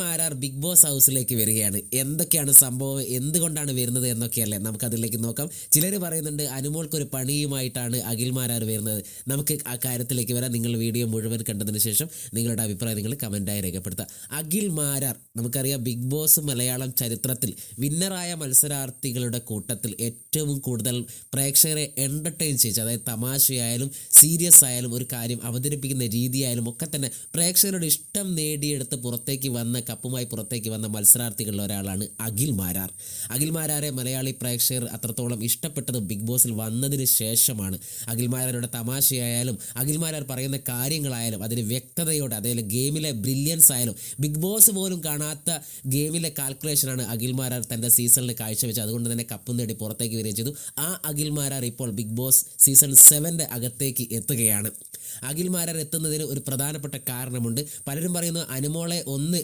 Marar big boss ഹൗസിലേക്ക് വരികയാണ്. എന്തൊക്കെയാണ് സംഭവം, എന്തുകൊണ്ടാണ് വരുന്നത് എന്നൊക്കെയല്ലേ നമുക്കതിലേക്ക് നോക്കാം. ചിലർ പറയുന്നുണ്ട് അനുമോൾക്കൊരു പണിയുമായിട്ടാണ് അഖിൽ മാരാർ വരുന്നത്. നമുക്ക് ആ കാര്യത്തിലേക്ക് വരാം. നിങ്ങൾ വീഡിയോ മുഴുവൻ കണ്ടതിന് ശേഷം നിങ്ങളുടെ അഭിപ്രായം നിങ്ങൾ കമൻറ്റായി രേഖപ്പെടുത്തുക. അഖിൽ മാരാർ നമുക്കറിയാം, ബിഗ് ബോസ് മലയാളം ചരിത്രത്തിൽ വിന്നറായ മത്സരാർത്ഥികളുടെ കൂട്ടത്തിൽ ഏറ്റവും കൂടുതൽ പ്രേക്ഷകരെ എൻ്റർടൈൻ ചെയ്യിച്ച, അതായത് തമാശയായാലും സീരിയസ് ആയാലും ഒരു കാര്യം അവതരിപ്പിക്കുന്ന രീതിയായാലും ഒക്കെ തന്നെ പ്രേക്ഷകരുടെ ഇഷ്ടം നേടിയെടുത്ത് കപ്പുമായി പുറത്തേക്ക് വന്ന മത്സരാർത്ഥികളിൽ ഒരാളാണ് അഖിൽ മാരാർ. അഖിൽ മാരാരെ മലയാളി പ്രേക്ഷകർ അത്രത്തോളം ഇഷ്ടപ്പെട്ടത് ബിഗ് ബോസിൽ വന്നതിന് ശേഷമാണ്. അഖിൽ മാരാരുടെ തമാശയായാലും അഖിൽ മാരാർ പറയുന്ന കാര്യങ്ങളായാലും അതിന് വ്യക്തതയോടെ, അതായത് ഗെയിമിലെ ബ്രില്യൻസ് ആയാലും ബിഗ് ബോസ് പോലും കാണാത്ത ഗെയിമിലെ കാൽക്കുലേഷനാണ് അഖിൽ മാരാർ തൻ്റെ സീസണിൽ കാഴ്ചവെച്ചത്. അതുകൊണ്ട് തന്നെ കപ്പ് നേടി പുറത്തേക്ക് വരികയും ചെയ്തു. ആ അഖിൽ മാരാർ ഇപ്പോൾ ബിഗ് ബോസ് സീസൺ 7 അകത്തേക്ക് എത്തുകയാണ്. അഖിൽ മാരാർ എത്തുന്നതിന് ഒരു പ്രധാനപ്പെട്ട കാരണമുണ്ട്. പലരും പറയുന്നു അനുമോളെ ഒന്ന്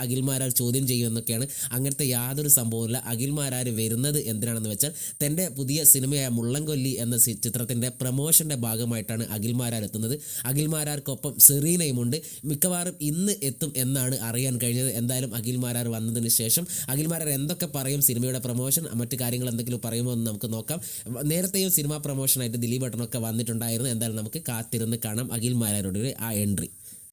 അഖിൽ മാരാർ ചോദ്യം ചെയ്യുമെന്നൊക്കെയാണ്. അങ്ങനത്തെ യാതൊരു സംഭവമില്ല. അഖിൽ മാരാർ വരുന്നത് എന്തിനാണെന്ന് വെച്ചാൽ തൻ്റെ പുതിയ സിനിമയായ മുള്ളൻകൊല്ലി എന്ന ചിത്രത്തിൻ്റെ പ്രമോഷൻ്റെ ഭാഗമായിട്ടാണ് അഖിൽ മാരാർ എത്തുന്നത്. അഖിൽ മാരാർക്കൊപ്പം സെറീനയുമുണ്ട്. മിക്കവാറും ഇന്ന് എത്തും എന്നാണ് അറിയാൻ കഴിഞ്ഞത്. എന്തായാലും അഖിൽ മാരാർ വന്നതിന് ശേഷം അഖിൽ മാരാർ എന്തൊക്കെ പറയും, സിനിമയുടെ പ്രമോഷൻ മറ്റു കാര്യങ്ങൾ എന്തെങ്കിലും പറയുമോ എന്ന് നമുക്ക് നോക്കാം. നേരത്തെയും സിനിമാ പ്രമോഷനായിട്ട് ദിലീപ് ഏട്ടനൊക്കെ വന്നിട്ടുണ്ടായിരുന്നു. എന്തായാലും നമുക്ക് കാത്തിരുന്ന് കാണാം അഖിൽ മാരാരുടെ ആ എൻട്രി.